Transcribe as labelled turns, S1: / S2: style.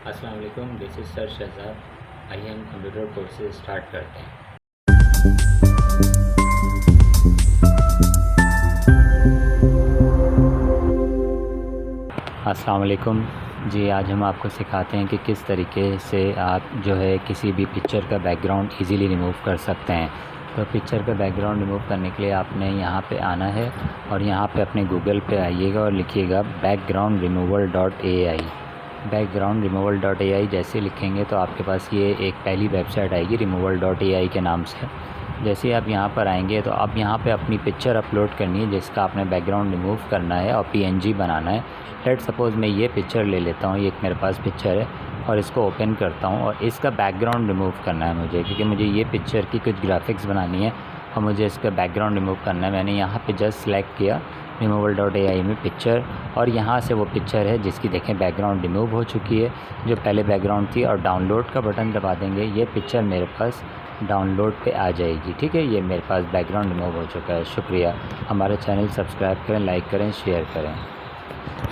S1: अस्सलाम वालेकुम, this is sir Shahzad. आइए हम कंप्यूटर कोर्सेज स्टार्ट करते हैं। अस्सलाम वालेकुम जी, आज हम आपको सिखाते हैं कि किस तरीके से आप जो है किसी भी पिक्चर का बैकग्राउंड इजीली रिमूव कर सकते हैं। तो पिक्चर का बैकग्राउंड रिमूव करने के लिए आपने यहाँ पे आना है और यहाँ पे अपने गूगल पे आइएगा और लिखिएगा backgroundremoval.ai। backgroundremoval.ai जैसे लिखेंगे तो आपके पास ये एक पहली वेबसाइट आएगी removal.ai के नाम से। जैसे ही आप यहाँ पर आएंगे तो आप यहाँ पे अपनी पिक्चर अपलोड करनी है जिसका आपने बैकग्राउंड रिमूव करना है और PNG बनाना है। लेट सपोज़ मैं ये पिक्चर ले लेता हूँ, ये एक मेरे पास पिक्चर है और इसको ओपन करता हूँ और इसका बैकग्राउंड रिमूव करना है मुझे, क्योंकि मुझे ये पिक्चर की कुछ ग्राफिक्स बनानी है और मुझे इसका बैकग्राउंड रिमूव करना है। मैंने यहाँ पे जस्ट सेलेक्ट किया removal.ai में पिक्चर और यहाँ से वो पिक्चर है जिसकी देखें बैकग्राउंड रिमूव हो चुकी है, जो पहले बैकग्राउंड थी। और डाउनलोड का बटन दबा देंगे, ये पिक्चर मेरे पास डाउनलोड पे आ जाएगी। ठीक है, ये मेरे पास बैकग्राउंड रिमूव हो चुका है। शुक्रिया। हमारे चैनल सब्सक्राइब करें, लाइक करें, शेयर करें।